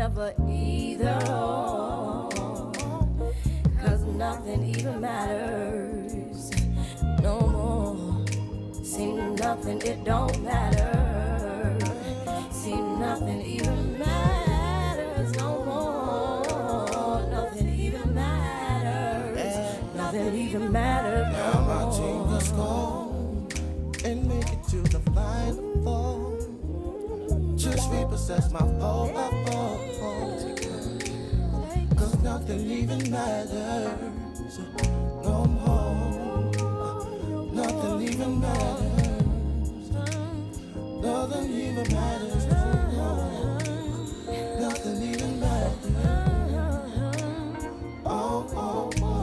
never either. Cause nothing even matters no more. See, nothing, it don't matter. See, nothing even matters no more. Nothing even matters. Nothing even matters no more. Now my team is gone and make it to the final four. Just repossess my phone. Cause nothing even matters no more. Nothing even matters. Nothing even matters no more. Nothing even matters. Oh, oh, oh.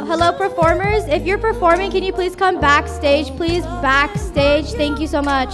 Hello, performers. If you're performing, can you please come backstage? Please, backstage. Thank you so much.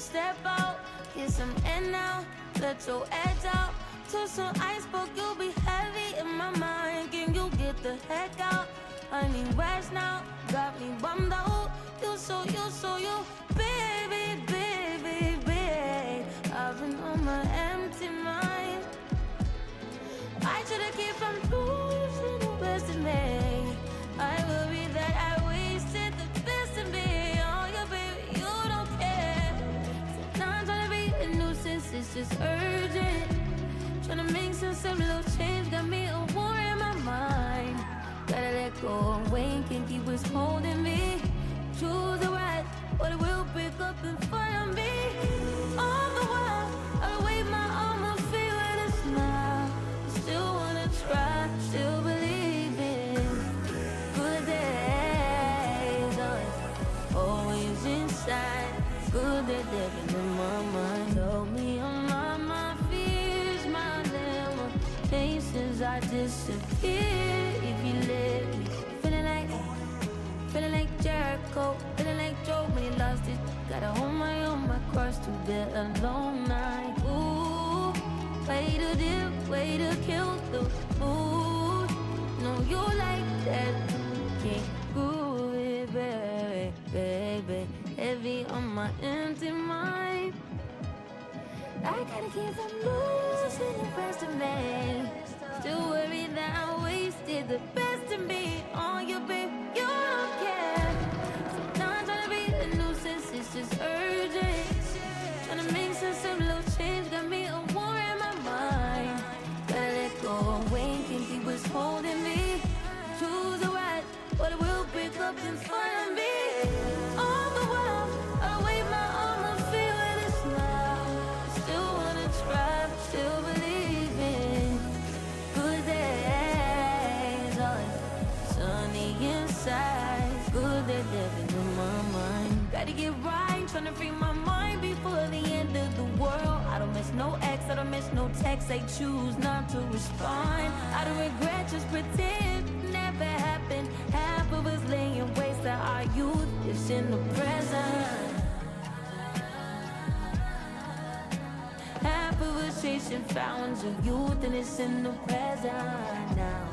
step out, get some air now, let your edge out. To some iceberg, you'll be heavy in my mind. Can you get the heck out? I need rest now, got me bummed out. You, baby, baby, baby. I've been on my empty mind. I should've kept from losing the best in me. I worry that I wasted the best in me. Oh, yeah, baby, you don't care. So now I'm trying to be a nuisance, it's just urgent. Trying to make some little change, got me a war in my mind. Gotta let go away, can't keep what's holding me. Choose the right, or it will pick up in front of me. All the while, I'll wave my arm and feel with a smile. Still wanna try, still believe in good days. Always inside, good that they've been in my mind. Told me I'm my fears, my limitations. I disappear if you let me. Feeling like Jericho, feeling like Joe when he lost it. Gotta hold my own, my cross to bear a long night. Ooh, way to dip, way to kill the mood. No, you like that, can't do it, baby, baby. Heavy on my empty mind. I gotta keep from losing the rest of me. Still worried that I wasted the best of me on you, babe. You don't care. So now I'm trying to be a nuisance, it's just urgent. Trying to make some little change, got me a war in my mind. Gotta let go away, can't keep what's holding me. Choose the right, but it will pick up in front of me. All the while, I'll wave my arm and feel with a smile. Still wanna try, but still believe in good days. Sunny inside, good that living in my mind. Gotta get right, tryna free my mind before the end of the world. I don't miss no ex, I don't miss no text. I choose not to respond. I don't regret, just pretend never happened. Half of us laying waste to our youth is in the present. Half of us chasing fountains of youth and it's in the present now.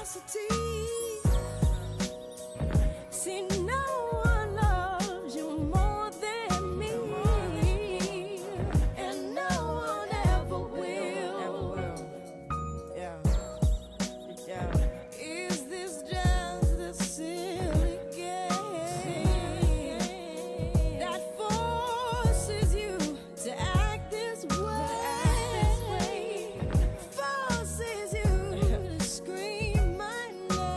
curiosity. See, no one loves you more than me, and no one ever will. Yeah. Is this just a silly game that forces you to act this way? Forces you to scream my name.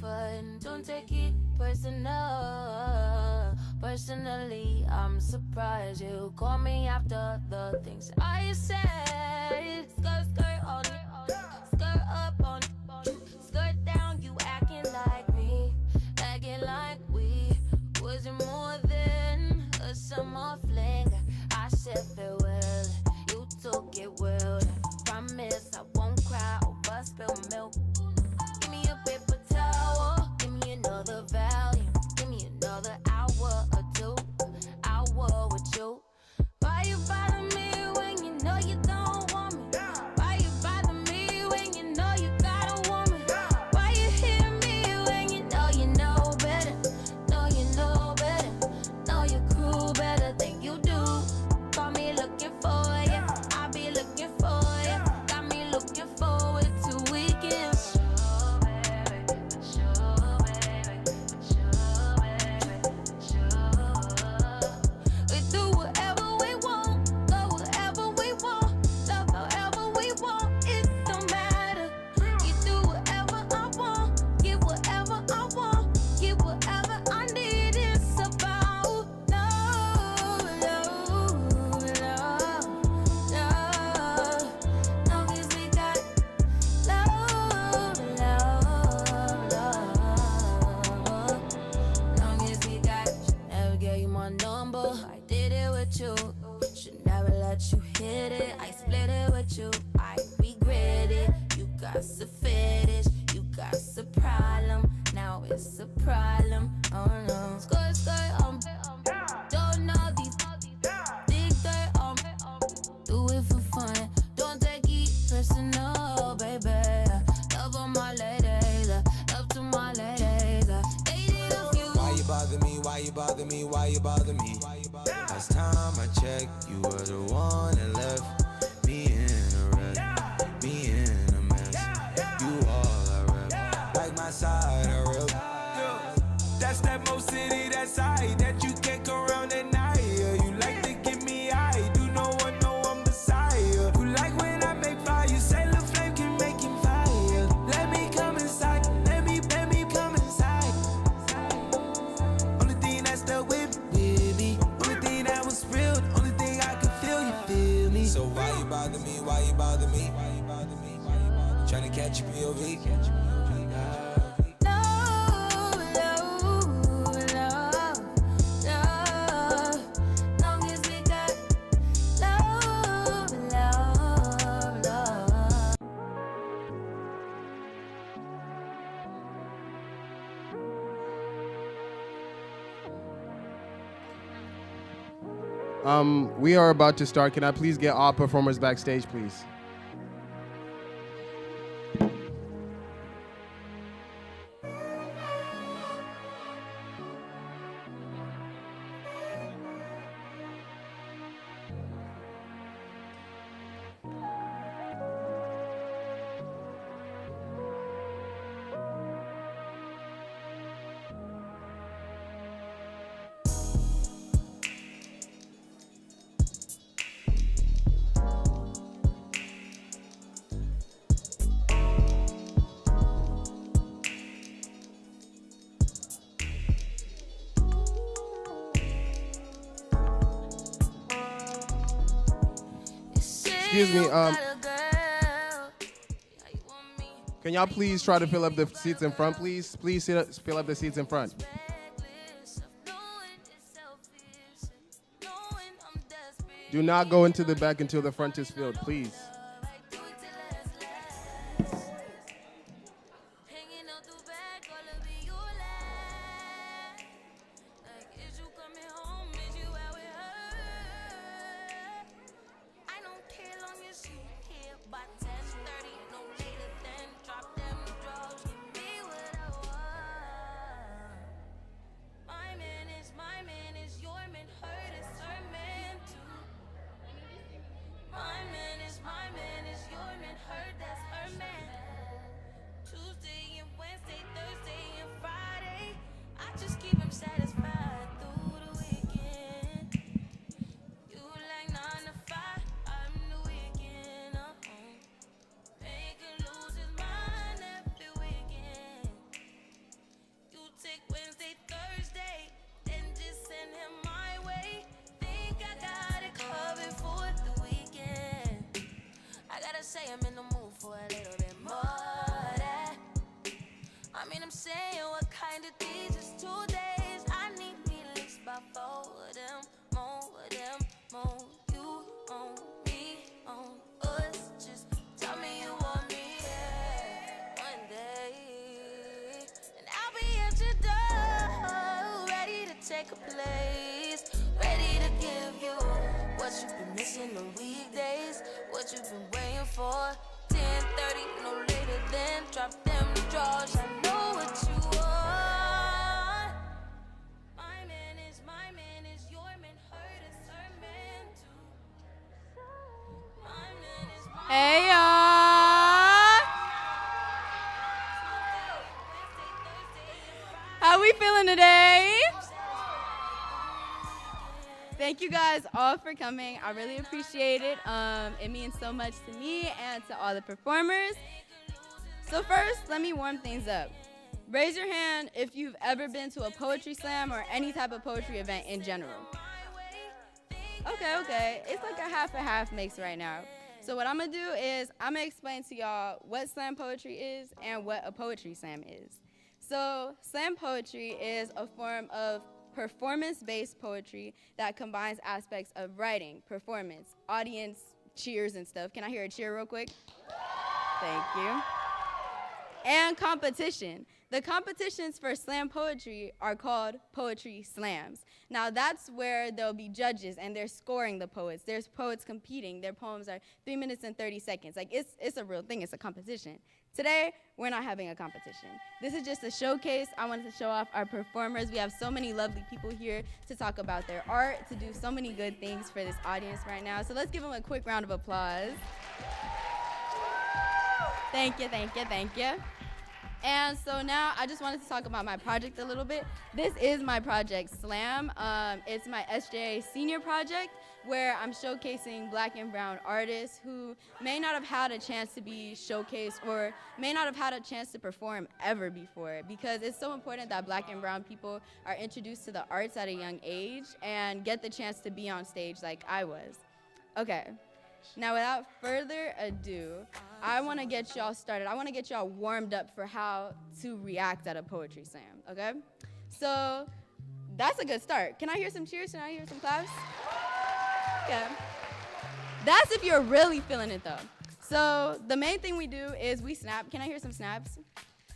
fun. Don't take it personal. Personally, I'm surprised you call me after the things I said. Skirt, skirt on it, skirt up on it, skirt down. You acting like me, acting like we was it more than a summer fling. I said farewell, you took it well. Promise I won't cry over spilled milk. Give me a paper towel, give me another volume, give me another hour or two, hour with you. Why you bother me when you know you don't want me? Why you bother me when you know you got a woman? Why you hit me when you know better? Know you know better, know your crew better than you do. Call me looking for you, I'll be looking for you. Got me looking forward to weekends. We do whatever we want, go wherever we want, love however we want, it don't matter. You do whatever I want, get whatever I want, get whatever I need. It's about love, love, love, love. Long as we got love, love, love. Long as we got, never gave you my number. I did it with you. Should never let you hit it. I split it with you. I regret it. You got a fetish. You got a problem. Now it's a problem. Oh no. Skirt, skirt, don't know these. Dig dirt, do it for fun. Don't take it personal, baby. Love on my ladies. Love to my ladies. Dated a few. Why you bother me? Why you bother me? Why you bother me? Last time I checked, you were the one that left me in a wreck, me in a mess. You all I rep, like my side I rep. That's that Mo City, that side that you can't come around at night. You like to give me eye, do no one know I'm beside you. You like when I make fire, you say the flame can make him fire. Let me come inside, let me come inside. Only thing that's stuck with me, only thing that was real, the only thing I could feel, you feel me. So why you bother me? Why you bother me? Tryna catch you POV. Love, love, love, love. Long as we got love, love, love. We are about to start. Can I please get all performers backstage, please? Excuse me, can y'all please try to fill up the seats in front, please? Please fill up the seats in front. Do not go into the back until the front is filled, please. My man is my I mean, I'm saying, what kind of these is 2 days? I need me at least about 4 of them, more. You on me, on us. Just tell me you want me, yeah, one day. And I'll be at your door, ready to take a place, ready to give you what you've been missing on weekdays, what you've been waiting for. 10:30, no later than drop them drawers. I know what you want. My man is your man, hurt is her man too. My man is my Hey, y'all. How we feeling today? Thank you guys all for coming. I really appreciate it. It means so much to me and to all the performers. So first, let me warm things up. Raise your hand if you've ever been to a poetry slam or any type of poetry event in general. Okay. It's like a half mix right now. So what I'm gonna do is I'm gonna explain to y'all what slam poetry is and what a poetry slam is. So slam poetry is a form of performance-based poetry that combines aspects of writing, performance, audience, cheers and stuff. Can I hear a cheer real quick? Thank you. And competition. The competitions for slam poetry are called poetry slams. Now that's where there'll be judges and they're scoring the poets. There's poets competing. Their poems are 3 minutes and 30 seconds. Like it's a real thing, it's a competition. Today, we're not having a competition. This is just a showcase. I wanted to show off our performers. We have so many lovely people here to talk about their art, to do so many good things for this audience right now. So let's give them a quick round of applause. Thank you. And so now I just wanted to talk about my project a little bit. This is my project, Slam. It's my SJA senior project where I'm showcasing Black and brown artists who may not have had a chance to be showcased or may not have had a chance to perform ever before, because it's so important that Black and brown people are introduced to the arts at a young age and get the chance to be on stage like I was. Okay. Now, without further ado, I want to get y'all started. I want to get y'all warmed up for how to react at a poetry slam, okay? So that's a good start. Can I hear some cheers? Can I hear some claps? Yeah. That's if you're really feeling it, though. So the main thing we do is we snap. Can I hear some snaps?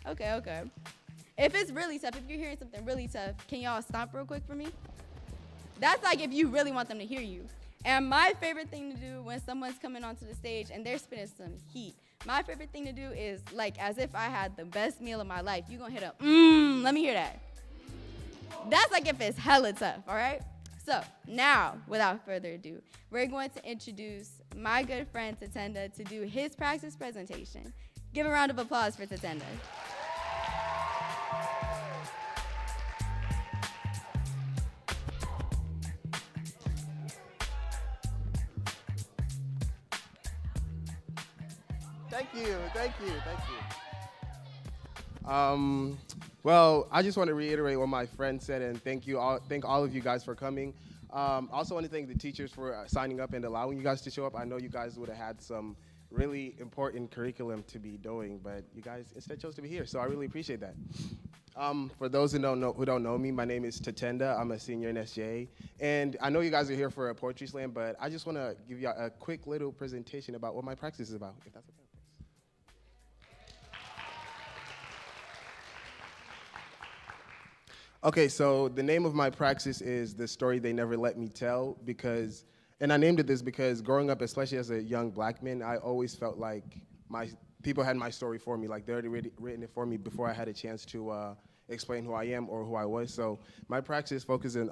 Okay. If it's really tough, if you're hearing something really tough, can y'all stomp real quick for me? That's like if you really want them to hear you. And my favorite thing to do when someone's coming onto the stage and they're spitting some heat, my favorite thing to do is like as if I had the best meal of my life. You gonna hit a let me hear that. That's like if it's hella tough, all right? So now, without further ado, we're going to introduce my good friend Tatenda to do his practice presentation. Give a round of applause for Tatenda. Thank you. Well, I just want to reiterate what my friend said and thank all of you guys for coming. Also want to thank the teachers for signing up and allowing you guys to show up. I know you guys would have had some really important curriculum to be doing, but you guys instead chose to be here, so I really appreciate that. For those who don't know me, my name is Tatenda. I'm a senior in SJ, and I know you guys are here for a poetry slam, but I just want to give you a quick little presentation about what my practice is about, if that's okay. Okay, so the name of my practice is The Story They Never Let Me Tell, and I named it this because growing up, especially as a young black man, I always felt like people had my story for me, like they already written it for me before I had a chance to explain who I am or who I was. So my practice focuses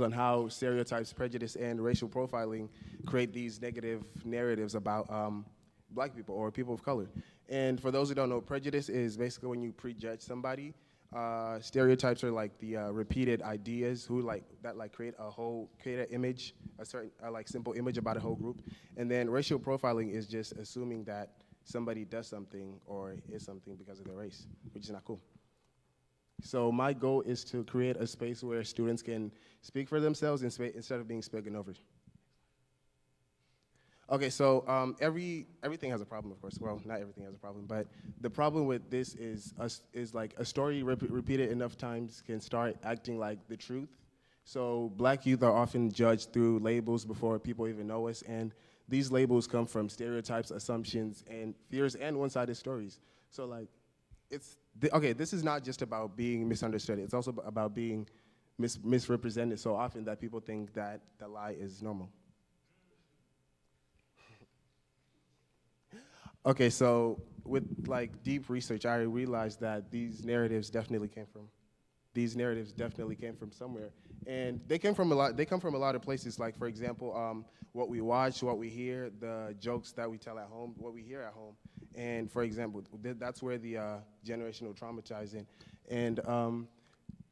on how stereotypes, prejudice, and racial profiling create these negative narratives about black people or people of color. And for those who don't know, prejudice is basically when you prejudge somebody. Stereotypes are like the repeated ideas that create an image, a certain simple image about a whole group. And then racial profiling is just assuming that somebody does something or is something because of their race, which is not cool. So my goal is to create a space where students can speak for themselves instead of being spoken over. Okay, so everything has a problem, of course. Well, not everything has a problem, but the problem with this is like a story repeated enough times can start acting like the truth. So black youth are often judged through labels before people even know us, and these labels come from stereotypes, assumptions, and fears, and one-sided stories. So like, okay. This is not just about being misunderstood. It's also about being misrepresented so often that people think that the lie is normal. Okay, so with like deep research, I realized that these narratives definitely came from somewhere, and they came from a lot. They come from a lot of places. Like for example, what we watch, what we hear, the jokes that we tell at home, what we hear at home, and for example, that's where the generational trauma ties in, and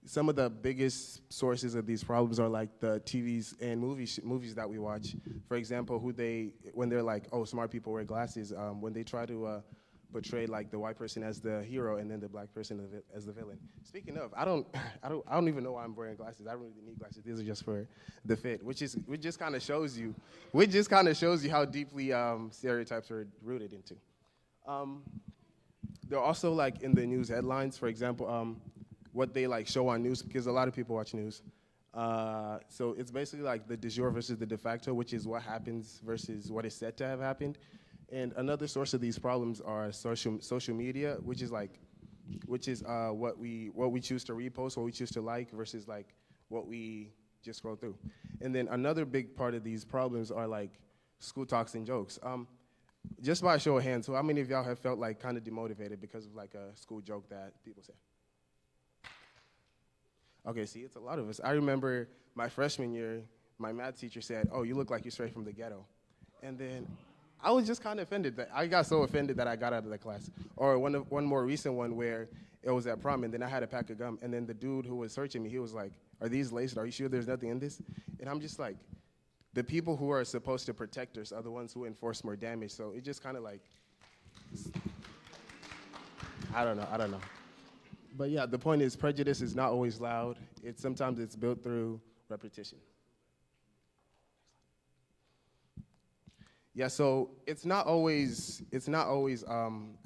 some of the biggest sources of these problems are like the TVs and movies that we watch. For example, when they're like, oh, smart people wear glasses, when they try to portray like the white person as the hero and then the black person as the villain. Speaking of, I don't even know why I'm wearing glasses. I don't really need glasses. These are just for the fit, which just kind of shows you how deeply stereotypes are rooted into. They're also like in the news headlines, for example. What they like show on news, because a lot of people watch news. So it's basically like the de jure versus the de facto, which is what happens versus what is said to have happened. And another source of these problems are social media, which is what we choose to repost, what we choose to like, versus like what we just scroll through. And then another big part of these problems are like school talks and jokes. Just by a show of hands, so how many of y'all have felt like kind of demotivated because of like a school joke that people say? Okay, see, it's a lot of us. I remember my freshman year, my math teacher said, "Oh, you look like you're straight from the ghetto." And then I was just kind of offended. I got so offended that I got out of the class. Or one more recent one where it was at prom, and then I had a pack of gum, and then the dude who was searching me, he was like, "Are these laced? Are you sure there's nothing in this?" And I'm just like, the people who are supposed to protect us are the ones who enforce more damage. So it just kind of like, I don't know. But yeah, the point is prejudice is not always loud. Sometimes it's built through repetition. Yeah, so it's not always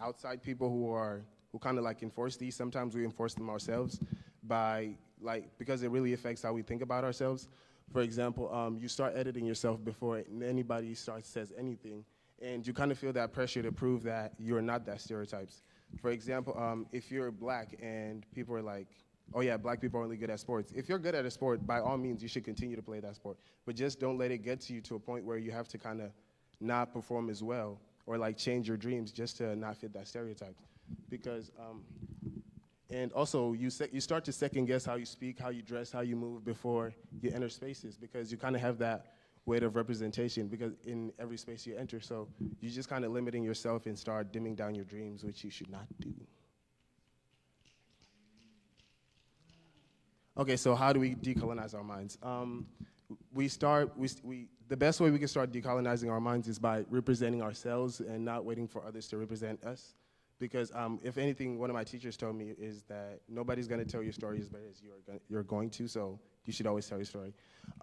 outside people who kind of like enforce these. Sometimes we enforce them ourselves because it really affects how we think about ourselves. For example, you start editing yourself before anybody says anything, and you kind of feel that pressure to prove that you're not that stereotypes. For example, if you're black and people are like, oh yeah, black people are only good at sports. If you're good at a sport, by all means, you should continue to play that sport. But just don't let it get to you to a point where you have to kind of not perform as well or like change your dreams just to not fit that stereotype. Because, and also you start to second guess how you speak, how you dress, how you move before you enter spaces because you kind of have that weight of representation because in every space you enter. So you're just kind of limiting yourself and start dimming down your dreams, which you should not do. Okay, so how do we decolonize our minds? The best way we can start decolonizing our minds is by representing ourselves and not waiting for others to represent us. Because if anything, one of my teachers told me is that nobody's going to tell your story as bad as you're going to, so you should always tell your story.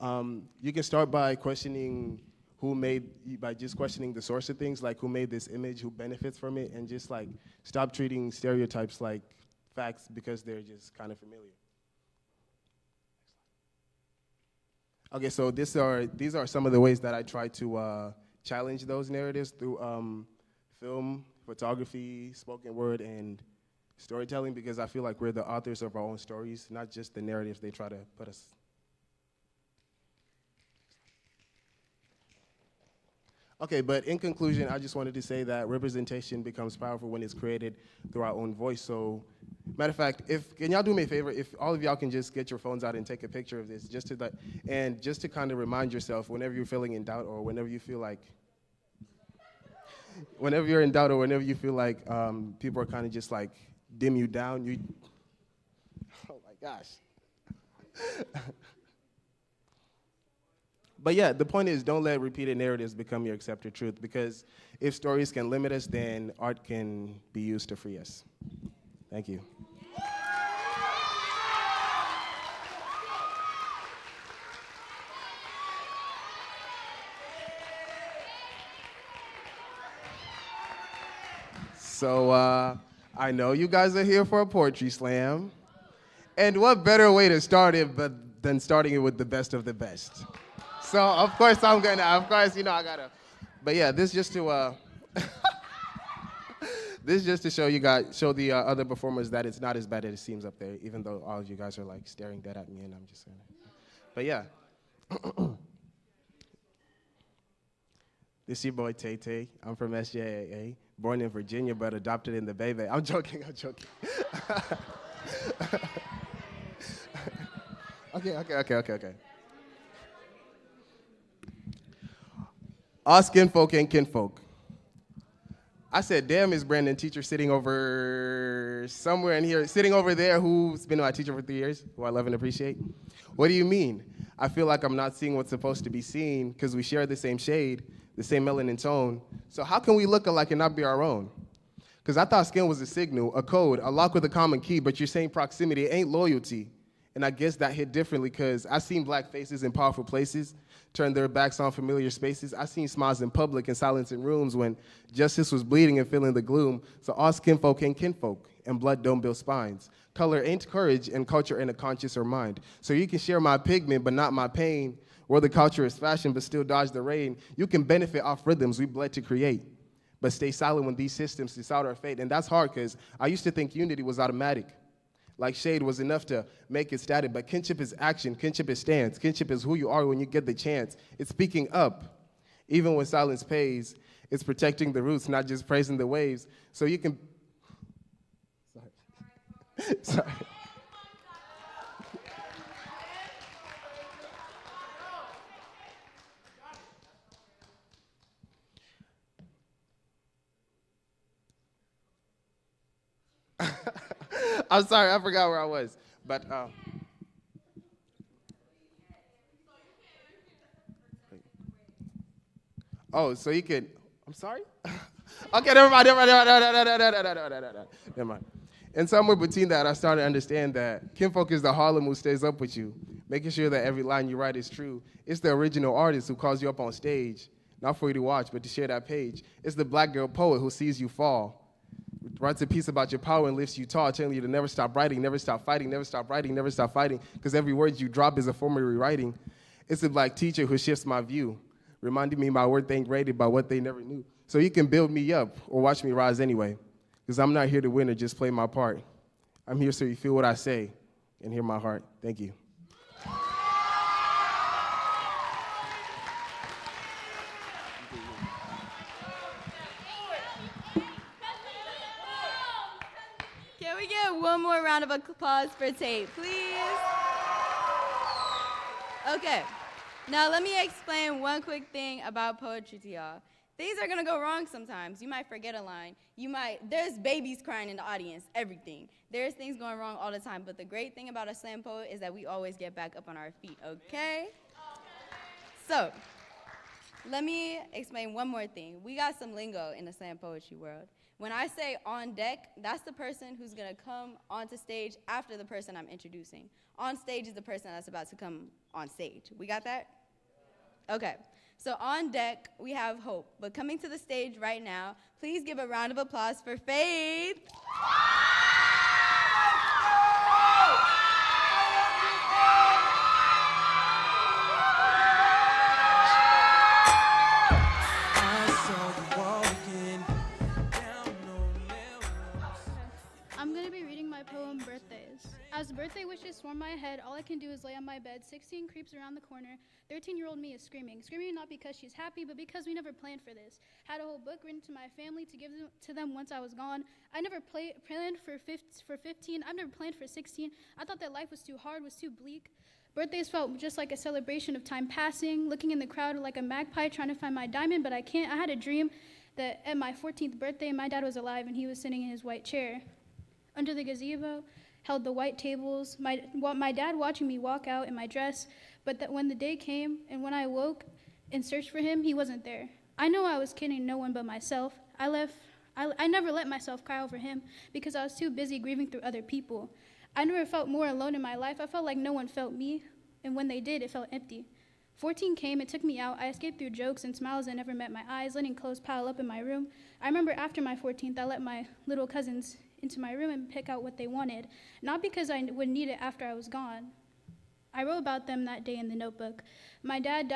You can start by questioning by just questioning the source of things, like who made this image, who benefits from it, and just like stop treating stereotypes like facts because they're just kind of familiar. Okay, so these are some of the ways that I try to challenge those narratives through film, photography, spoken word, and storytelling, because I feel like we're the authors of our own stories, not just the narratives they try to put us. Okay, but in conclusion, I just wanted to say that representation becomes powerful when it's created through our own voice. So, matter of fact, can y'all do me a favor? If all of y'all can just get your phones out and take a picture of this, just to kind of remind yourself whenever you're feeling in doubt or whenever you feel like, whenever you're in doubt or whenever you feel like people are kind of just like dim you down, oh my gosh. But yeah, the point is, don't let repeated narratives become your accepted truth, because if stories can limit us, then art can be used to free us. Thank you. So I know you guys are here for a poetry slam. And what better way to start it than starting it with the best of the best? So of course I gotta. But yeah, this just to this just to show the other performers that it's not as bad as it seems up there, even though all of you guys are like staring dead at me and I'm just saying. But yeah. This your boy Tay Tay. I'm from SJAA, born in Virginia but adopted in the Bay Bay. I'm joking. Okay. All skinfolk ain't kinfolk. I said, damn, Miss Brandon, teacher sitting over somewhere in here, sitting over there, who's been my teacher for 3 years, who I love and appreciate. What do you mean? I feel like I'm not seeing what's supposed to be seen because we share the same shade, the same melanin tone. So how can we look alike and not be our own? Because I thought skin was a signal, a code, a lock with a common key, but you're saying proximity ain't loyalty. And I guess that hit differently because I seen black faces in powerful places turn their backs on familiar spaces. I seen smiles in public and silence in rooms when justice was bleeding and feeling the gloom. So all skinfolk ain't kinfolk, and blood don't build spines. Color ain't courage, and culture ain't a conscience or mind. So you can share my pigment, but not my pain. Where the culture is fashion, but still dodge the rain. You can benefit off rhythms we bled to create, but stay silent when these systems decide our fate. And that's hard, because I used to think unity was automatic. Like shade was enough to make it static, but kinship is action, kinship is stance, kinship is who you are when you get the chance. It's speaking up, even when silence pays. It's protecting the roots, not just praising the waves. So you can, sorry. I'm sorry, I forgot where I was. But oh, so you could. I'm sorry. Okay, never mind. And somewhere between that, I started to understand that kinfolk is the Harlem who stays up with you, making sure that every line you write is true. It's the original artist who calls you up on stage, not for you to watch, but to share that page. It's the black girl poet who sees you fall, writes a piece about your power and lifts you tall, telling you to never stop writing, never stop fighting, never stop writing, never stop fighting, because every word you drop is a form of rewriting. It's the black teacher who shifts my view, reminding me my worth ain't graded by what they never knew. So you can build me up or watch me rise anyway, because I'm not here to win or just play my part. I'm here so you feel what I say and hear my heart. Thank you. Can we get one more round of applause for Tate, please? Okay, now let me explain one quick thing about poetry to y'all. Things are gonna go wrong sometimes. You might forget a line. There's babies crying in the audience, everything. There's things going wrong all the time, but the great thing about a slam poet is that we always get back up on our feet, okay? So, let me explain one more thing. We got some lingo in the slam poetry world. When I say on deck, that's the person who's gonna come onto stage after the person I'm introducing. On stage is the person that's about to come on stage. We got that? Okay. So on deck, we have Hope. But coming to the stage right now, please give a round of applause for Faith. I'm going to be reading my poem, Birthdays. As birthday wishes swarm my head, all I can do is lay on my bed. 16 creeps around the corner. 13-year-old me is screaming. Screaming not because she's happy, but because we never planned for this. Had a whole book written to my family to give to them once I was gone. I never planned for 15. I've never planned for 16. I thought that life was too hard, was too bleak. Birthdays felt just like a celebration of time passing, looking in the crowd like a magpie trying to find my diamond, but I can't. I had a dream that at my 14th birthday, my dad was alive and he was sitting in his white chair. Under the gazebo, held the white tables, my dad watching me walk out in my dress, but that when the day came and when I woke and searched for him, he wasn't there. I know I was kidding no one but myself. I never let myself cry over him because I was too busy grieving through other people. I never felt more alone in my life. I felt like no one felt me, and when they did, it felt empty. 14 came, it took me out. I escaped through jokes and smiles that never met my eyes, letting clothes pile up in my room. I remember after my 14th, I let my little cousins into my room and pick out what they wanted, not because I would need it after I was gone. I wrote about them that day in the notebook. My dad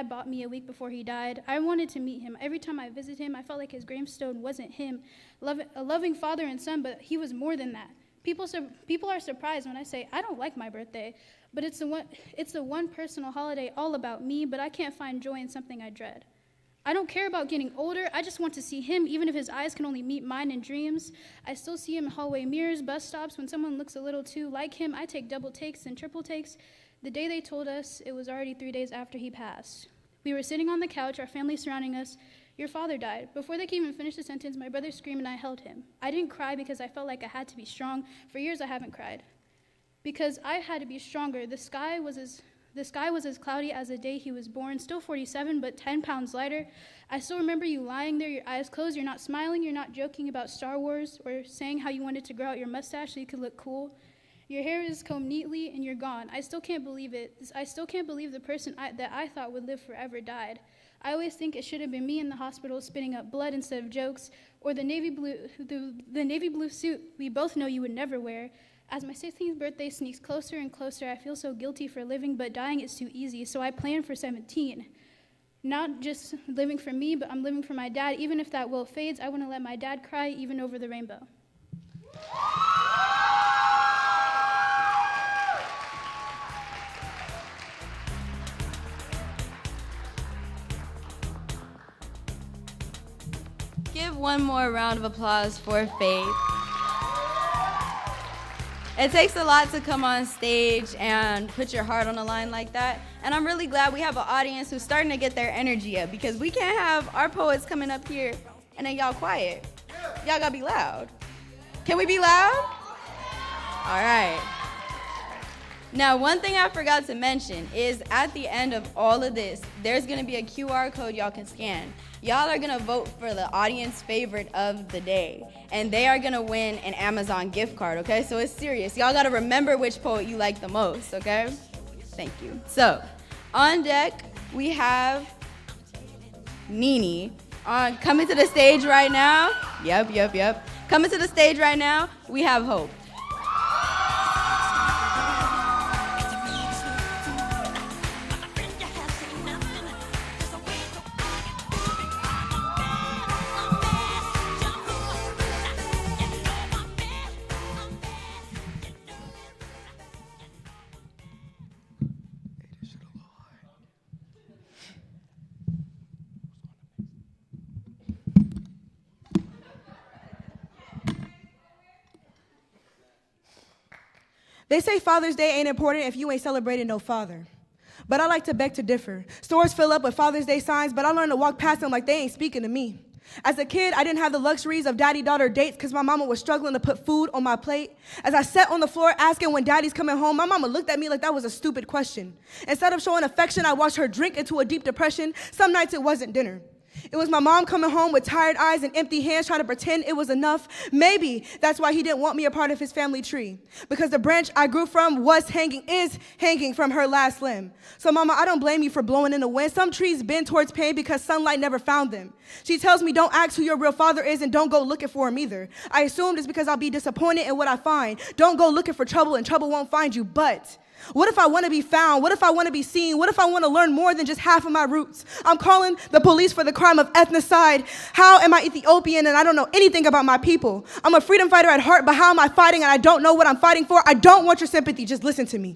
bought me a week before he died. I wanted to meet him. Every time I visit him, I felt like his gravestone wasn't him, a loving father and son, but he was more than that. People are surprised when I say I don't like my birthday, but it's the one personal holiday all about me, but I can't find joy in something I dread. I don't care about getting older. I just want to see him, even if his eyes can only meet mine in dreams. I still see him in hallway mirrors, bus stops. When someone looks a little too like him, I take double takes and triple takes. The day they told us, it was already 3 days after he passed. We were sitting on the couch, our family surrounding us. Your father died. Before they could even finish the sentence, my brother screamed and I held him. I didn't cry because I felt like I had to be strong. For years I haven't cried. Because I had to be stronger. The sky was as cloudy as the day he was born, still 47, but 10 pounds lighter. I still remember you lying there, your eyes closed, you're not smiling, you're not joking about Star Wars or saying how you wanted to grow out your mustache so you could look cool. Your hair is combed neatly and you're gone. I still can't believe it. I still can't believe the person that I thought would live forever died. I always think it should have been me in the hospital spitting up blood instead of jokes, or the navy blue suit we both know you would never wear. As my 16th birthday sneaks closer and closer, I feel so guilty for living, but dying is too easy, so I plan for 17. Not just living for me, but I'm living for my dad. Even if that will fades, I want to let my dad cry even over the rainbow. Give one more round of applause for Faith. It takes a lot to come on stage and put your heart on the line like that. And I'm really glad we have an audience who's starting to get their energy up, because we can't have our poets coming up here and then y'all quiet. Y'all gotta be loud. Can we be loud? All right. Now, one thing I forgot to mention is at the end of all of this, there's gonna be a QR code y'all can scan. Y'all are gonna vote for the audience favorite of the day, and they are gonna win an Amazon gift card, okay? So it's serious. Y'all gotta remember which poet you like the most, okay? Thank you. So, on deck, we have Nini. Coming to the stage right now. Yep. Coming to the stage right now, we have Hope. They say Father's Day ain't important if you ain't celebrating no father. But I like to beg to differ. Stores fill up with Father's Day signs, but I learned to walk past them like they ain't speaking to me. As a kid, I didn't have the luxuries of daddy-daughter dates because my mama was struggling to put food on my plate. As I sat on the floor asking when daddy's coming home, my mama looked at me like that was a stupid question. Instead of showing affection, I watched her drink into a deep depression. Some nights it wasn't dinner. It was my mom coming home with tired eyes and empty hands trying to pretend it was enough. Maybe that's why he didn't want me a part of his family tree, because the branch I grew from is hanging from her last limb. So mama, I don't blame you for blowing in the wind. Some trees bend towards pain because sunlight never found them. She tells me don't ask who your real father is and don't go looking for him either. I assumed it's because I'll be disappointed in what I find. Don't go looking for trouble and trouble won't find you, but what if I want to be found? What if I want to be seen? What if I want to learn more than just half of my roots? I'm calling the police for the crime of ethnocide. How am I Ethiopian and I don't know anything about my people? I'm a freedom fighter at heart, but how am I fighting and I don't know what I'm fighting for? I don't want your sympathy. Just listen to me.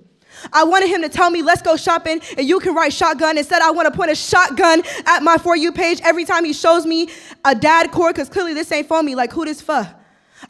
I wanted him to tell me, let's go shopping and you can write shotgun. Instead, I want to point a shotgun at my For You page every time he shows me a dad cord, because clearly this ain't for me. Like, who this for?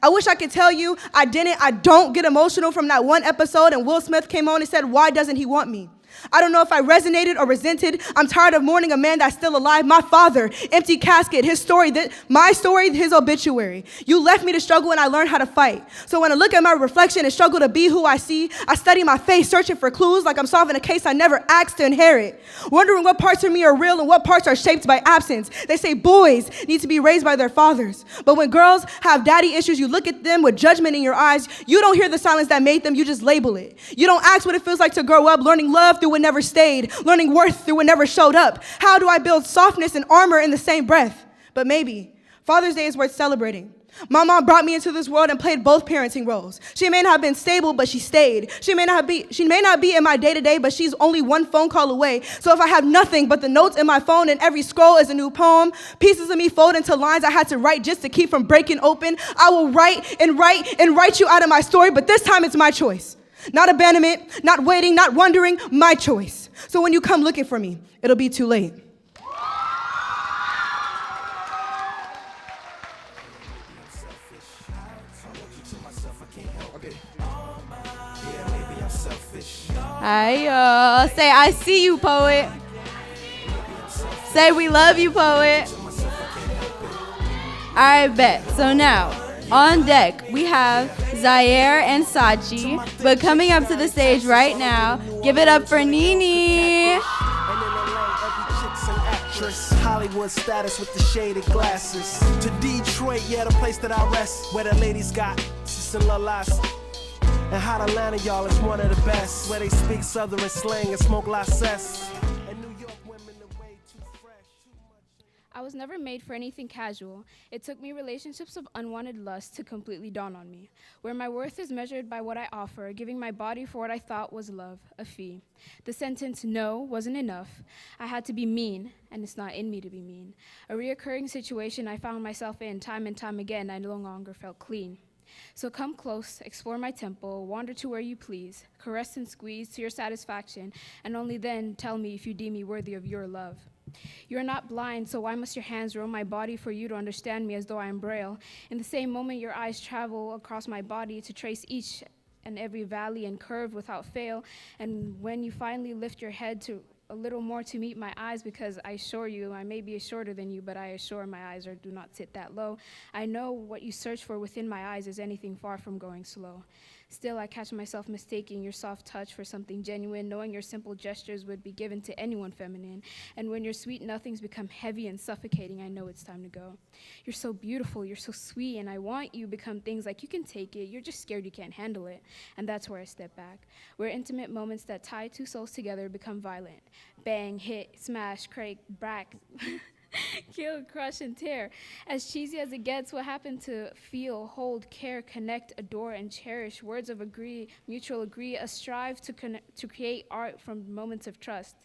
I wish I could tell you I don't get emotional from that one episode and Will Smith came on and said, why doesn't he want me? I don't know if I resonated or resented. I'm tired of mourning a man that's still alive. My father, empty casket, his story, my story, his obituary. You left me to struggle and I learned how to fight. So when I look at my reflection and struggle to be who I see, I study my face, searching for clues like I'm solving a case I never asked to inherit. Wondering what parts of me are real and what parts are shaped by absence. They say boys need to be raised by their fathers. But when girls have daddy issues, you look at them with judgment in your eyes. You don't hear the silence that made them, you just label it. You don't ask what it feels like to grow up learning love through through what never stayed, learning worth through what never showed up. How do I build softness and armor in the same breath? But maybe Father's Day is worth celebrating. My mom brought me into this world and played both parenting roles. She may not have been stable, but she stayed. She may not be in my day-to-day, but she's only one phone call away. So if I have nothing but the notes in my phone and every scroll is a new poem, pieces of me fold into lines I had to write just to keep from breaking open, I will write and write and write you out of my story, but this time it's my choice. Not abandonment, not waiting, not wondering, my choice. So when you come looking for me, it'll be too late. Hi, say, I see you, poet. Say, we love you, poet. All right, bet. So now, on deck, we have Zaire and Sachi. But coming up to the stage right now, give it up for Nini. Hollywood status with the shaded glasses. To Detroit, yeah, the place that I rest, where the ladies got Sister. And hot Atlanta, y'all, is one of the best, where they speak Southern slang and smoke la cess. And New York women are way too fresh. I was never made for anything casual. It took me relationships of unwanted lust to completely dawn on me, where my worth is measured by what I offer, giving my body for what I thought was love, a fee. The sentence no wasn't enough. I had to be mean, and it's not in me to be mean. A reoccurring situation I found myself in time and time again, I no longer felt clean. So come close, explore my temple, wander to where you please, caress and squeeze to your satisfaction, and only then tell me if you deem me worthy of your love. You are not blind, so why must your hands roam my body for you to understand me as though I am Braille? In the same moment, your eyes travel across my body to trace each and every valley and curve without fail, and when you finally lift your head to a little more to meet my eyes, because I assure you, I may be shorter than you, but I assure my eyes do not sit that low. I know what you search for within my eyes is anything far from going slow. Still, I catch myself mistaking your soft touch for something genuine, knowing your simple gestures would be given to anyone feminine. And when your sweet nothings become heavy and suffocating, I know it's time to go. You're so beautiful, you're so sweet, and I want you to become things like you can take it, you're just scared you can't handle it. And that's where I step back, where intimate moments that tie two souls together become violent. Bang, hit, smash, crack, brack. Kill, crush, and tear. As cheesy as it gets, what happened to feel, hold, care, connect, adore, and cherish? Words of agree, mutual agree, a strive to create art from moments of trust.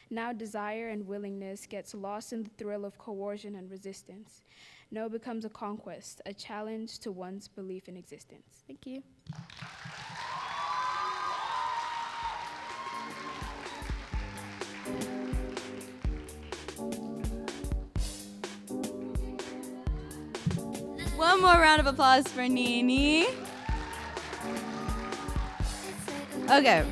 Now desire and willingness gets lost in the thrill of coercion and resistance. No becomes a conquest, a challenge to one's belief in existence. Thank you. One more round of applause for Nini. Okay,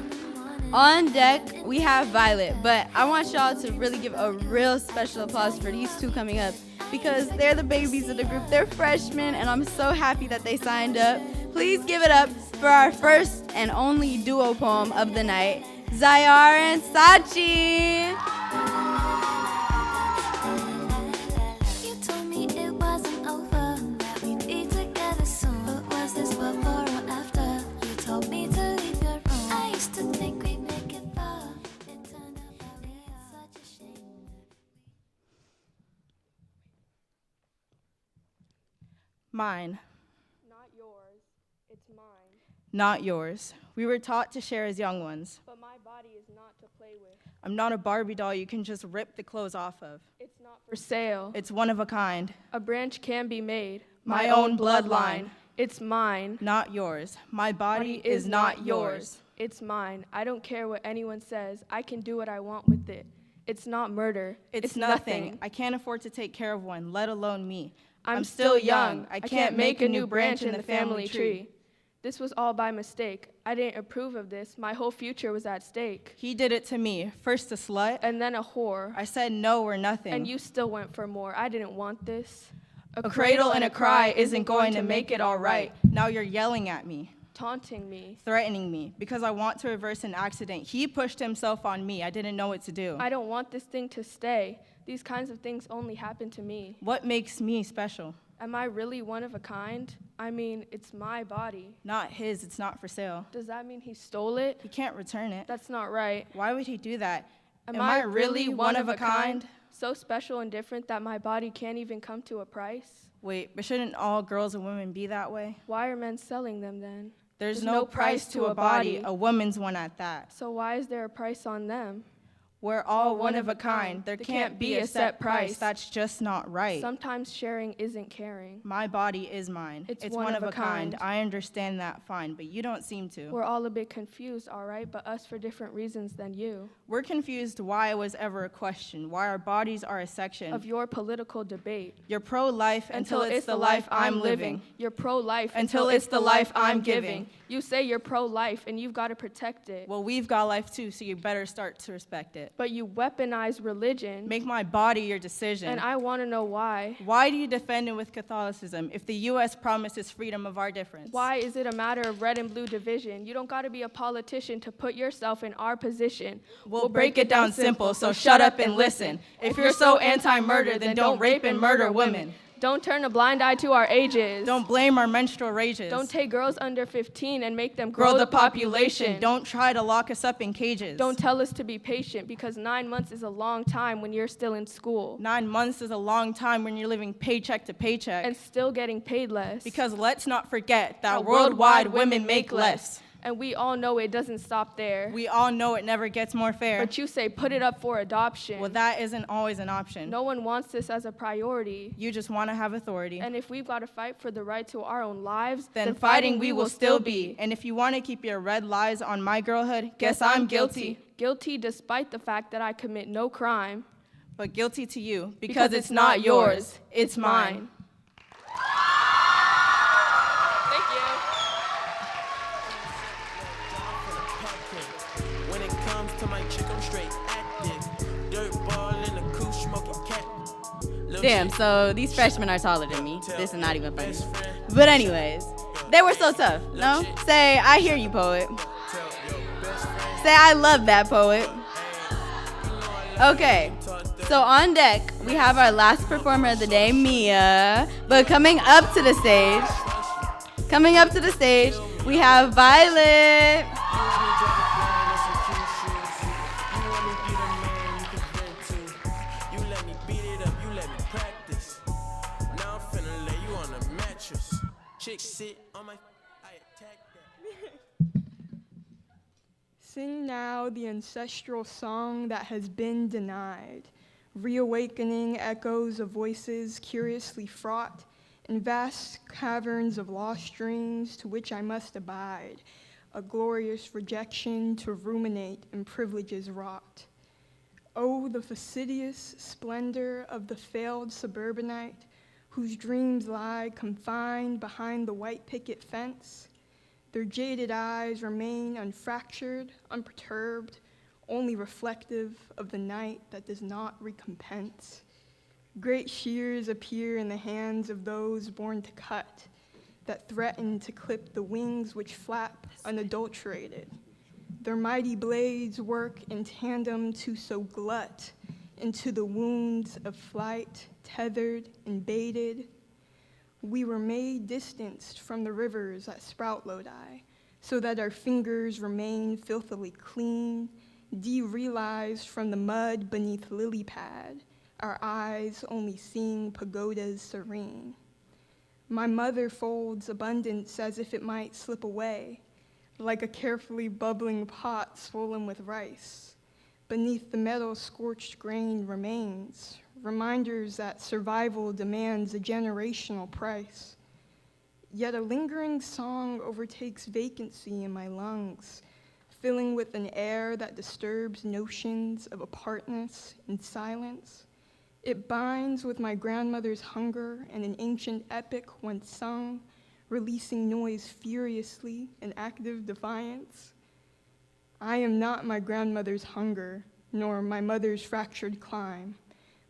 on deck we have Violet, but I want y'all to really give a real special applause for these two coming up because they're the babies of the group. They're freshmen, and I'm so happy that they signed up. Please give it up for our first and only duo poem of the night, Zaire and Sachi. Mine. Not yours, it's mine. Not yours. We were taught to share as young ones. But my body is not to play with. I'm not a Barbie doll you can just rip the clothes off of. It's not for sale. It's one of a kind. A branch can be made. My own bloodline. It's mine. Not yours. My body is not yours. It's mine. I don't care what anyone says. I can do what I want with it. It's not murder. It's nothing. I can't afford to take care of one, let alone me. I'm still young. I can't make a new branch in the family tree. This was all by mistake. I didn't approve of this. My whole future was at stake. He did it to me. First a slut. And then a whore. I said no or nothing. And you still went for more. I didn't want this. A cradle and a cry isn't going to make it all right. Now you're yelling at me. Taunting me. Threatening me. Because I want to reverse an accident. He pushed himself on me. I didn't know what to do. I don't want this thing to stay. These kinds of things only happen to me. What makes me special? Am I really one of a kind? I mean, it's my body. Not his, it's not for sale. Does that mean he stole it? He can't return it. That's not right. Why would he do that? Am I really one of a kind? So special and different that my body can't even come to a price? Wait, but shouldn't all girls and women be that way? Why are men selling them then? There's no price to a body, a woman's one at that. So why is there a price on them? We're all one of a kind. There can't be a set price. That's just not right. Sometimes sharing isn't caring. My body is mine. It's one of a kind. I understand that fine, but you don't seem to. We're all a bit confused, all right, but us for different reasons than you. We're confused why it was ever a question, why our bodies are a section of your political debate. You're pro-life until it's the life I'm living. You're pro-life until it's the life I'm giving. You say you're pro-life and you've got to protect it. Well, we've got life too, so you better start to respect it. But you weaponize religion. Make my body your decision. And I want to know why. Why do you defend it with Catholicism if the U.S. promises freedom of our difference? Why is it a matter of red and blue division? You don't got to be a politician to put yourself in our position. We'll break it down simple, so shut up and listen. If you're so anti-murder, then don't rape and murder women. Don't turn a blind eye to our ages. Don't blame our menstrual rages. Don't take girls under 15 and make them grow the population. Don't try to lock us up in cages. Don't tell us to be patient, because 9 months is a long time when you're still in school. 9 months is a long time when you're living paycheck to paycheck. And still getting paid less. Because let's not forget that worldwide women make less. And we all know it doesn't stop there. We all know it never gets more fair. But you say put it up for adoption. Well, that isn't always an option. No one wants this as a priority. You just want to have authority. And if we've got to fight for the right to our own lives, then fighting we will still be. And if you want to keep your red lies on my girlhood, guess I'm guilty. Guilty despite the fact that I commit no crime. But guilty to you, because it's not yours, it's mine. Damn, so these freshmen are taller than me. This is not even funny. But anyways, they were so tough, no? Say, I hear you, poet. Say, I love that, poet. Okay, so on deck, we have our last performer of the day, Mia. But coming up to the stage, we have Violet. Sing now the ancestral song that has been denied, reawakening echoes of voices curiously fraught in vast caverns of lost dreams to which I must abide, a glorious rejection to ruminate in privileges wrought. Oh, the fastidious splendor of the failed suburbanite, whose dreams lie confined behind the white picket fence. Their jaded eyes remain unfractured, unperturbed, only reflective of the night that does not recompense. Great shears appear in the hands of those born to cut, that threaten to clip the wings which flap unadulterated. Their mighty blades work in tandem to so glut into the wounds of flight, tethered and baited. We were made distanced from the rivers that sprout Lodi, so that our fingers remain filthily clean, derealized from the mud beneath lily pad, our eyes only seeing pagodas serene. My mother folds abundance as if it might slip away, like a carefully bubbling pot swollen with rice. Beneath the metal scorched grain remains, reminders that survival demands a generational price. Yet a lingering song overtakes vacancy in my lungs, filling with an air that disturbs notions of apartness and silence. It binds with my grandmother's hunger and an ancient epic once sung, releasing noise furiously in active defiance. I am not my grandmother's hunger, nor my mother's fractured climb,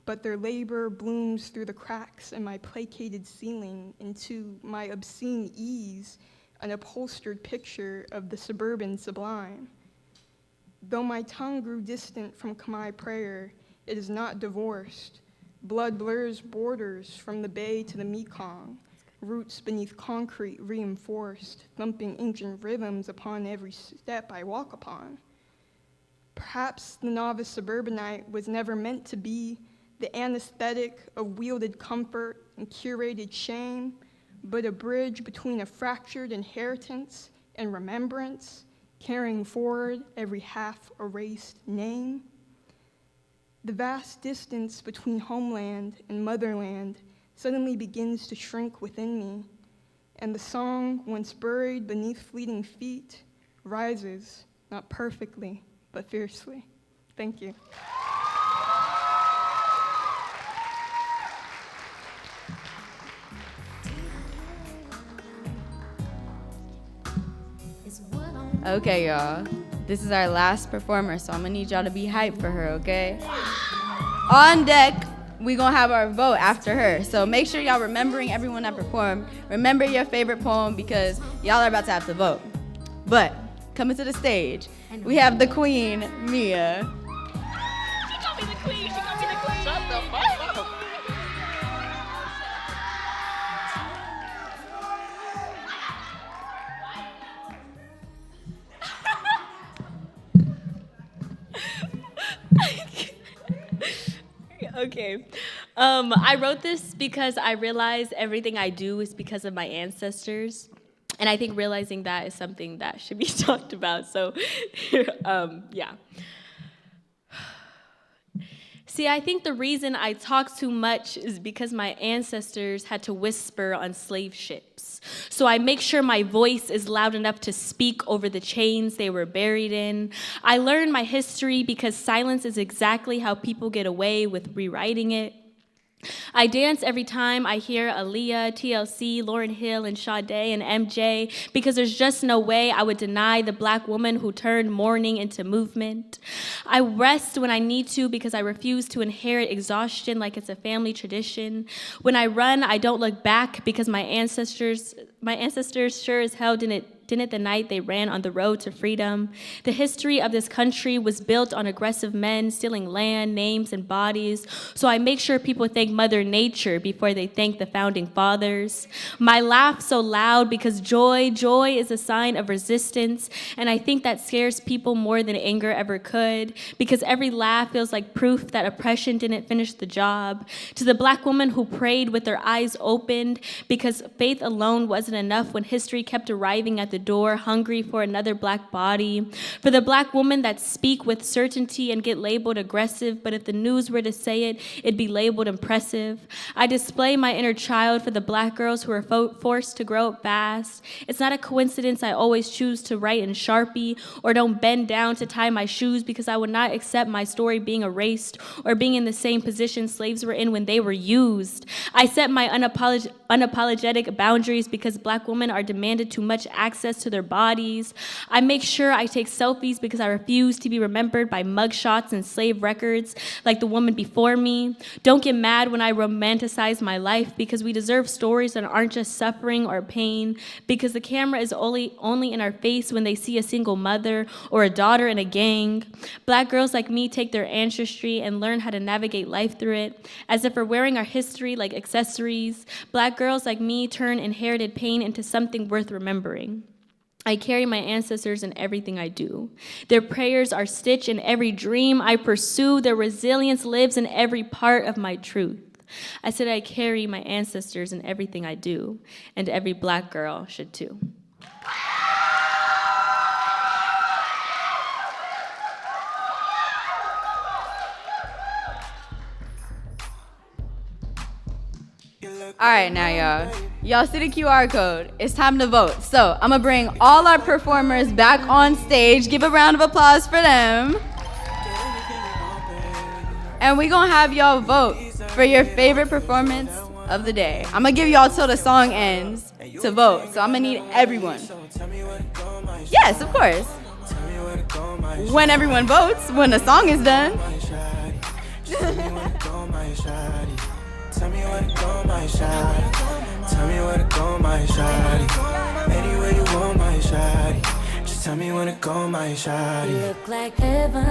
but their labor blooms through the cracks in my placated ceiling into my obscene ease, an upholstered picture of the suburban sublime. Though my tongue grew distant from Khmer prayer, it is not divorced, Blood blurs borders from the bay to the Mekong, roots beneath concrete reinforced, thumping ancient rhythms upon every step I walk upon. Perhaps the novice suburbanite was never meant to be the anesthetic of wielded comfort and curated shame, but a bridge between a fractured inheritance and remembrance, carrying forward every half-erased name. The vast distance between homeland and motherland suddenly begins to shrink within me, and the song, once buried beneath fleeting feet, rises, not perfectly, but fiercely. Thank you. Okay, y'all. This is our last performer, so I'm gonna need y'all to be hyped for her, okay? On deck, we gonna have our vote after her. So make sure y'all remembering everyone that performed. Remember your favorite poem because y'all are about to have to vote. But coming to the stage, we have the queen, Mia. She called me the queen. She called me the queen. Shut the fuck up. Okay. I wrote this because I realize everything I do is because of my ancestors. And I think realizing that is something that should be talked about. So, yeah. See, I think the reason I talk too much is because my ancestors had to whisper on slave ships. So I make sure my voice is loud enough to speak over the chains they were buried in. I learned my history because silence is exactly how people get away with rewriting it. I dance every time I hear Aaliyah, TLC, Lauryn Hill, and Sade and MJ because there's just no way I would deny the black woman who turned mourning into movement. I rest when I need to because I refuse to inherit exhaustion like it's a family tradition. When I run, I don't look back because my ancestors sure as hell didn't the night they ran on the road to freedom. The history of this country was built on aggressive men stealing land, names, and bodies. So I make sure people thank Mother Nature before they thank the founding fathers. My laugh so loud because joy is a sign of resistance. And I think that scares people more than anger ever could because every laugh feels like proof that oppression didn't finish the job. To the black woman who prayed with their eyes opened because faith alone wasn't enough when history kept arriving at the door, hungry for another black body. For the black women that speak with certainty and get labeled aggressive, but if the news were to say it, it'd be labeled impressive. I display my inner child for the black girls who are forced to grow up fast. It's not a coincidence I always choose to write in Sharpie or don't bend down to tie my shoes because I would not accept my story being erased or being in the same position slaves were in when they were used. I set my unapologetic boundaries because black women are demanded too much access to their bodies. I make sure I take selfies because I refuse to be remembered by mugshots and slave records like the woman before me. Don't get mad when I romanticize my life because we deserve stories that aren't just suffering or pain because the camera is only in our face when they see a single mother or a daughter in a gang. Black girls like me take their ancestry and learn how to navigate life through it as if we're wearing our history like accessories. Black girls like me turn inherited pain into something worth remembering. I carry my ancestors in everything I do. Their prayers are stitched in every dream I pursue. Their resilience lives in every part of my truth. I said I carry my ancestors in everything I do, and every black girl should too. All right, now, y'all see the QR code. It's time to vote. So I'm gonna bring all our performers back on stage. Give a round of applause for them. And we gonna have y'all vote for your favorite performance of the day. I'm gonna give y'all till the song ends to vote. So I'm gonna need everyone. Yes, of course. When everyone votes, when the song is done. Tell me where to go, my shawty. Tell me where to go, my shawty. Anywhere you want, my shawty. Just tell me where to go, my shawty. You look like heaven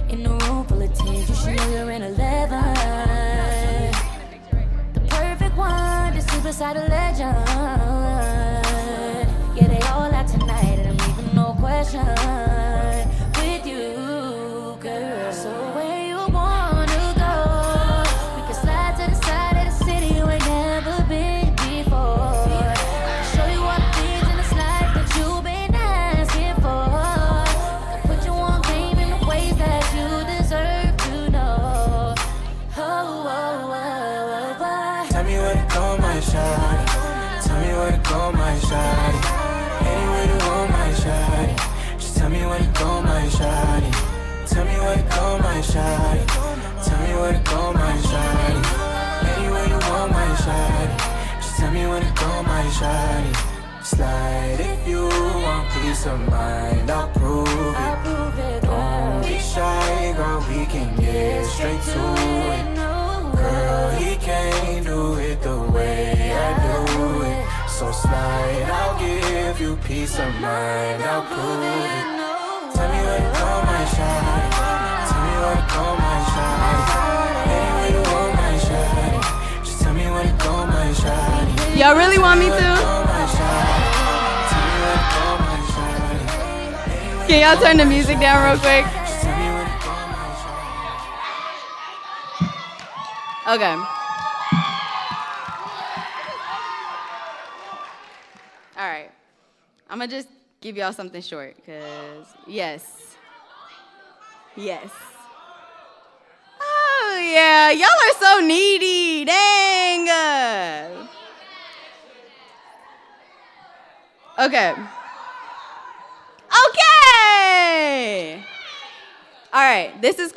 in a room full of of 10s, you should know you're in 11. The perfect one to sleep beside a legend. Yeah, they all out tonight, and I'm leaving no question with you, girl. So where you wanna go? We can slide to the side of the city you ain't never been before. I can show you all the things in this life that you've been asking for. I can put you on game in the ways that you deserve to know. Oh, oh, oh, oh, oh. Tell me where to go, my shawty. Tell me where to go, my shawty. Anywhere you want, my shawty. Just tell me where to go, my shawty. Tell me where to go, my shawty. Tell me where to go, my shawty. Anywhere you want, my shawty. Just tell me where to go, my shawty. Slide if you want peace of mind, I'll prove it. Don't be shy, girl, we can get straight to it. Girl, he can't do it the way I do it. So slide, I'll give you peace of mind, I'll prove it. Tell me where to go, my shawty. Tell me where to go, my shawty. Anywhere you want, my shawty. Just tell me where to go, my shawty. Y'all really want me to? Can y'all turn the music down real quick? Okay. All right. I'm gonna just give y'all something short, cause yes. Oh yeah, y'all are so needy. Dang. Okay. All right, this is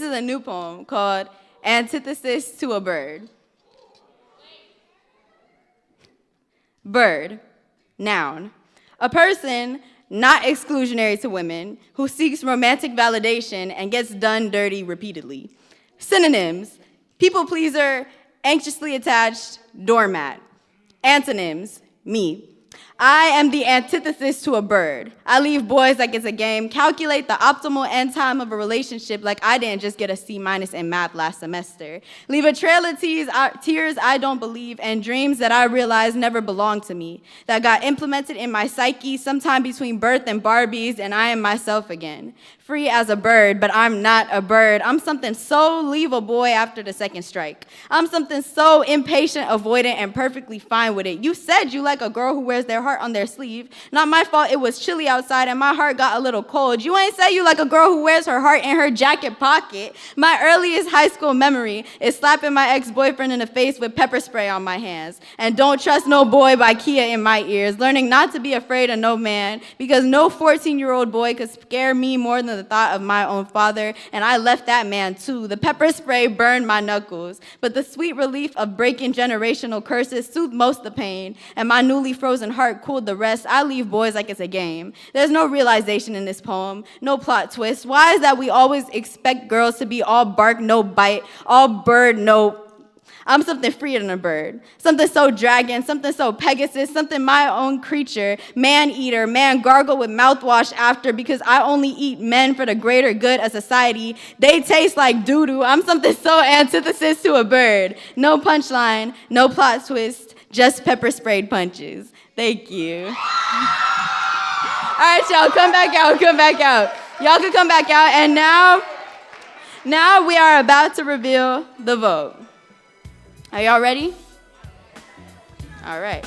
a new poem called Antithesis to a Bird. Bird, noun. A person not exclusionary to women who seeks romantic validation and gets done dirty repeatedly. Synonyms, people pleaser, anxiously attached, doormat. Antonyms, me. I am the antithesis to a bird. I leave boys like it's a game, calculate the optimal end time of a relationship like I didn't just get a C- in math last semester. Leave a trail of tears I don't believe and dreams that I realized never belonged to me, that got implemented in my psyche sometime between birth and Barbies, and I am myself again. Free as a bird, but I'm not a bird. I'm something so leave a boy after the second strike. I'm something so impatient, avoidant, and perfectly fine with it. You said you like a girl who wears their heart on their sleeve. Not my fault it was chilly outside and my heart got a little cold. You ain't say you like a girl who wears her heart in her jacket pocket. My earliest high school memory is slapping my ex-boyfriend in the face with pepper spray on my hands. And Don't Trust No Boy by Kia in my ears. Learning not to be afraid of no man because no 14-year-old boy could scare me more than the thought of my own father, and I left that man too. The pepper spray burned my knuckles, but the sweet relief of breaking generational curses soothed most the pain, and my newly frozen heart cooled the rest. I leave boys like it's a game. There's no realization in this poem, no plot twist. Why is that we always expect girls to be all bark, no bite, all bird, no... I'm something freer than a bird, something so dragon, something so Pegasus, something my own creature, man-eater, man gargle with mouthwash after because I only eat men for the greater good of society. They taste like doo-doo. I'm something so antithesis to a bird. No punchline, no plot twist, just pepper-sprayed punches. Thank you. All right, y'all, come back out. Y'all can come back out, and now we are about to reveal the vote. Are y'all ready? All right.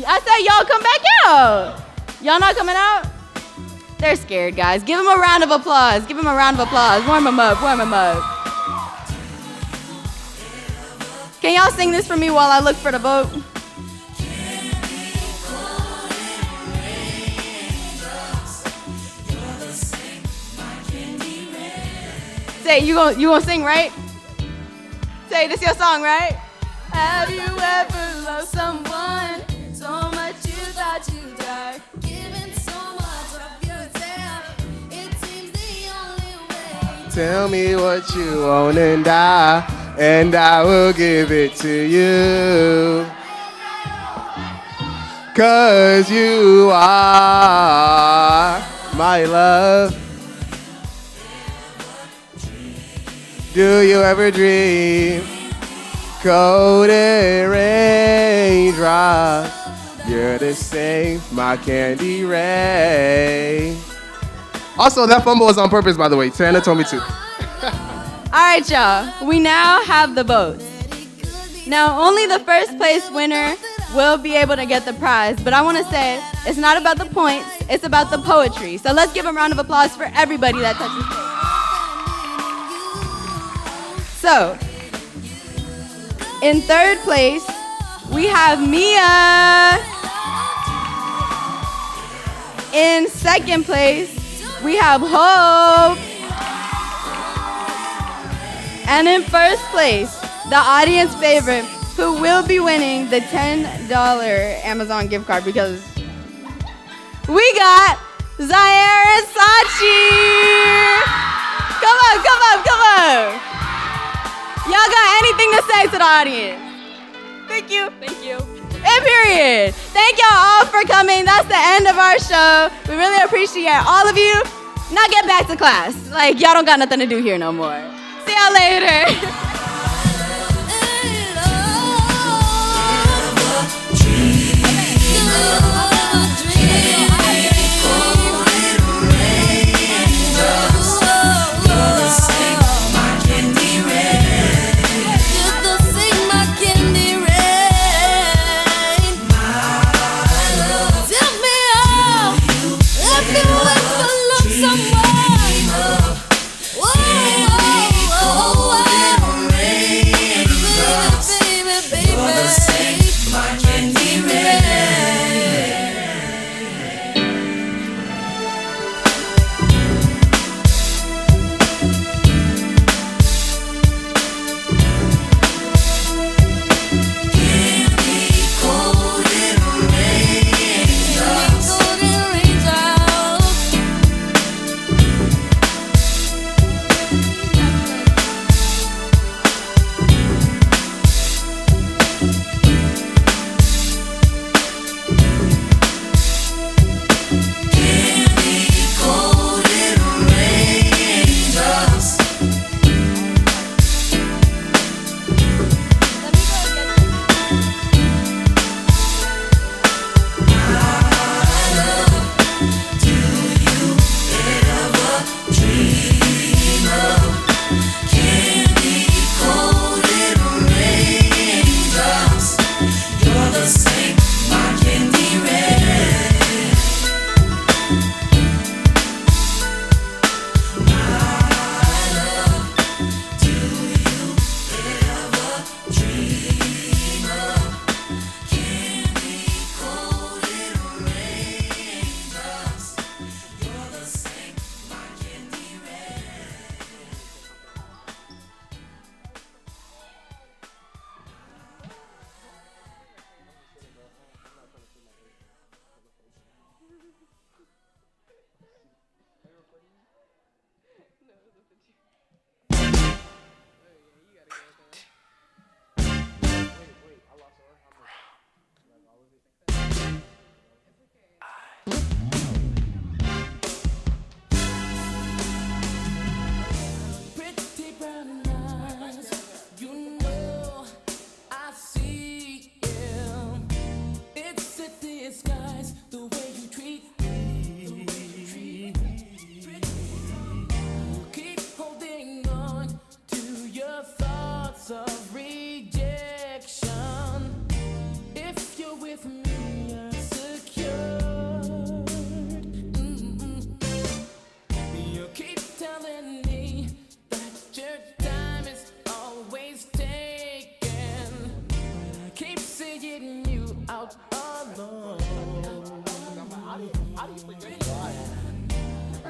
I said y'all come back out. Y'all not coming out? They're scared, guys. Give them a round of applause. Warm them up. Can y'all sing this for me while I look for the vote? Say, you gonna sing, right? Say, this your song, right? Have you ever loved someone so much you thought you'd die? Giving so much of yourself, it seems the only way. Tell me what you want and I will give it to you. 'Cause you are my love. Do you ever dream? Golden raindrops, you're the same, my candy rain. Also, that fumble was on purpose, by the way. Tana told me to. All right, y'all. We now have the votes. Now, only the first place winner will be able to get the prize. But I want to say, it's not about the points, it's about the poetry. So let's give a round of applause for everybody that touches stage. So, in third place, we have Mia. In second place, we have Hope. And in first place, the audience favorite, who will be winning the $10 Amazon gift card because we got Zaire and Sachi. Come on, come on, come on. Y'all got anything to say to the audience? Thank you. Thank you. And period. Thank y'all all for coming. That's the end of our show. We really appreciate all of you. Now get back to class. Like, y'all don't got nothing to do here no more. See y'all later.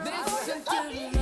Listen to